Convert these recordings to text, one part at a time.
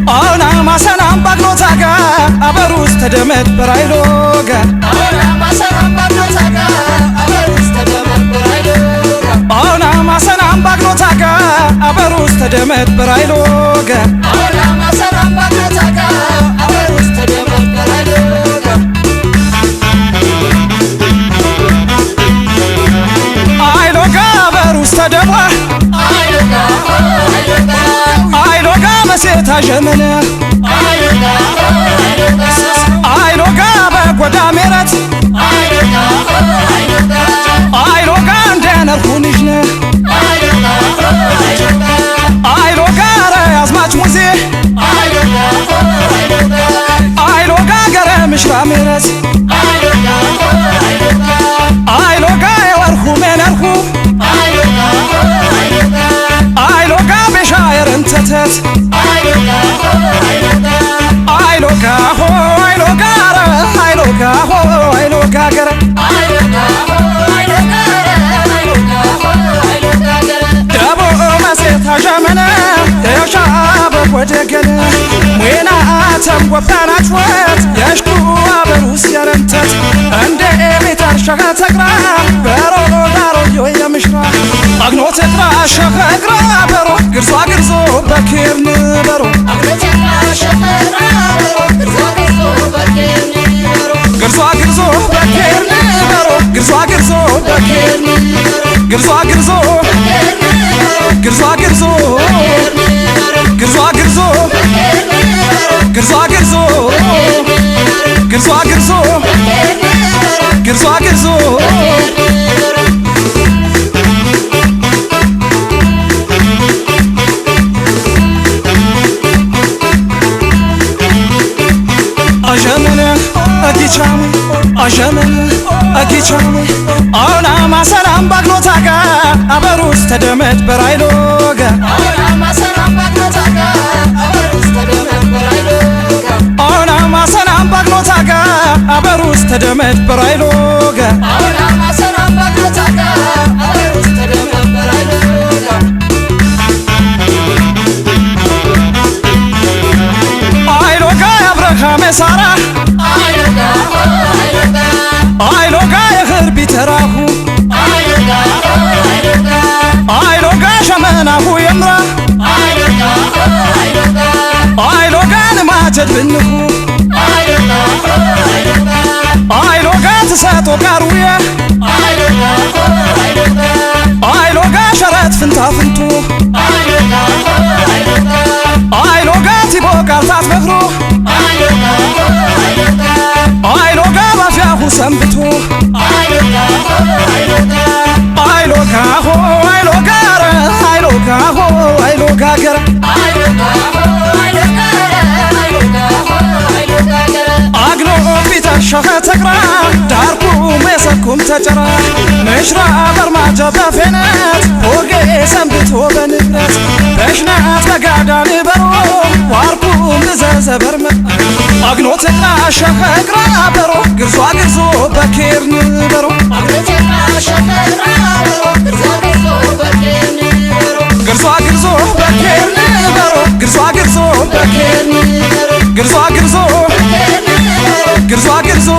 Ona masanam bagnotaga abarus tedemet berailoga Ona masanam bagnotaga abarus tedemet berailoga Ona masanam bagnotaga abarus tedemet berailoga Ona masanam bagnotaga abarus tedemet berailoga Ailoga abarus tedemet Ailoga መስታ ጀመነ አይሎጋ በጎዳ ሜረት አይሎጋ እንደነርኩንሽ ነ አይሎጋ አዝማች ሙዜ አይሎጋ ገረ ምሽራ ሜረት አይሎጋ የወርሁ ሜነርሁ አይሎጋ በሻየር እንተተት አይሎጋ ሆ አይሎጋ ረ አይሎጋ ሆ አይሎጋ ገረ ደቦ መሴታ ጀመነ የሻበ ወደገነ ሙና ተምጎባናት ወት የሽቱ አበሩስ የረንተት እንደ ቤታር ሸጋ ተግራ በሮሎ ዳሮዮ የምሽራ አግኖ ተግራ ሸፈግራ በሮ ግርዟ ግርዞ በኪርን በሮ ግርዟ ግርዞ በኪርን በሮ ግርዟ ግርዞ በኪርን ግርዟ ግርዞ ግርዟ ግርዞ ግርዟ ግርዞ ግርዟ ግርዞ ግርዟ ግርዞ ግርዟ ግርዞ አጀመነ አጊቻሙ አውና ማሰራም ባግኖታጋ አበሩስ ተደመት በራይሎጋ አውና ማሰራም ባግኖታጋ አበሩስ ተደመት በራይሎጋ አውና ማሰራም ባግኖታጋ አበሩስ ተደመት በራይሎጋ አውና ማሰራም ባግኖታጋ አበሩስ ተደመት በራይሎጋ አይሎጋ አብርሃም ሳራ አይሎጋ የኽርቢ ተራሁ አይሎጋ ሸመናሁ የምራ አይሎጋ ንማቸት ብንሁ አይሎጋ ትሰጦ ጋሩየ አይሎጋ ሸረት ፍንታፍንቱ አይሎጋ ቲቦቃር ታትበኽሮ አይሎጋ ባፊያሁ ሰንብቶ አይሎጋ ሆ አይሎጋ ረ አይሎጋ ሆ አይሎጋ ገረ አግኖ ፊተሸኸ ተግራ ዳርኩ መሰኩም ተጨራ መሽራ በርማጀ በፌነት ሆጌ ሰንብቶ በንብረት በሽናት በጋዳን በሮ ዋርኩም ዘዘበርመ አግኖ ተናሸኸ ግራ በሮ ግርዟ ግርዞ በኬርን በሮ ግርዟ ግርዞ በኬርን በሮ ግርዟ ግርዞ በኬርን ግርዟ ግርዞ ግርዟ ግርዞ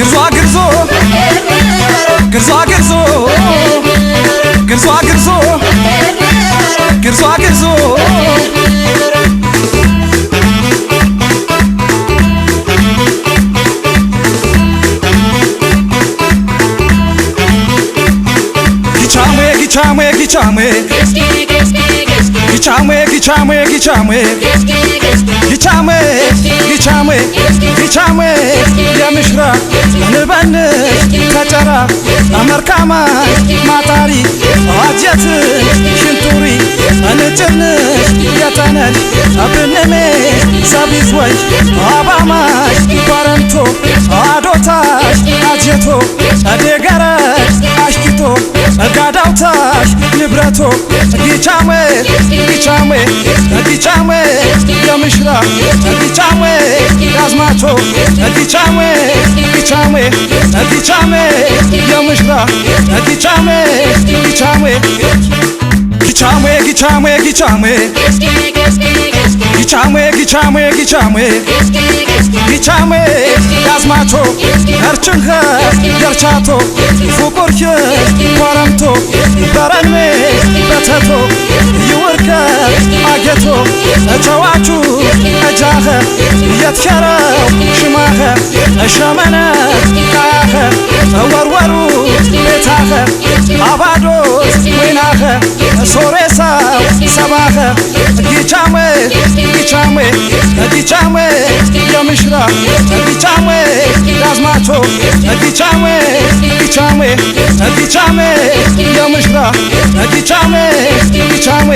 ግርዟ ግርዞ ግርዟ ግርዞ ግርዟ ግርዞ ግርዟ ግርዞ ጊቻሜ ጊቻሜ ጊቻሜ ጊቻሜ ጊቻሜ ጊቻሜ ጊቻሜ ጊቻሜ የምሽራ ንበንሽ ከጨራ አመርካማ ማጣሪ አጀት ሽንቱሪ አንጭንሽ የተነሽ አብነሜ ሰቢዝወይ አባማሽ ባረንቶ አዶታሽ አጀቶ አደገረሽ አሽኪቶ ጋዳውታሽ ንብረቶ ጊቻሜ ጊቻሜ ጊቻሜ የምሽራ ጊቻሜ ያዝማቾ ጊቻሜ ጊቻሜ ጊቻሜ የምሽራ ጊቻሜ ጊቻሜ ጊቻሜ ጊቻሜ ጊቻሜ ጊቻሜ ጊቻሜ ጊቻሜ ጊቻሜ ያዝማቾ እርችንኸ የርቻቶ ፉቁርኪ ኮረምቶ በረንሜ በተቶ ይውርከ አጌቶ እቸዋቹ እጃኸ የትከረው ሽማኸ እሸመነ ቃያኸ ወርወሩ ቤታኸ አባዶስ ወይናኸ ሶሬሳው ሰባኸ ጊቻሜ ጊቻሜ ጊቻሜ የምሽራ ጊቻሜ ያዝማቾ ጊቻሜ ጊቻሜ ጊቻሜ የምሽራ ጊቻሜ ጊቻሜ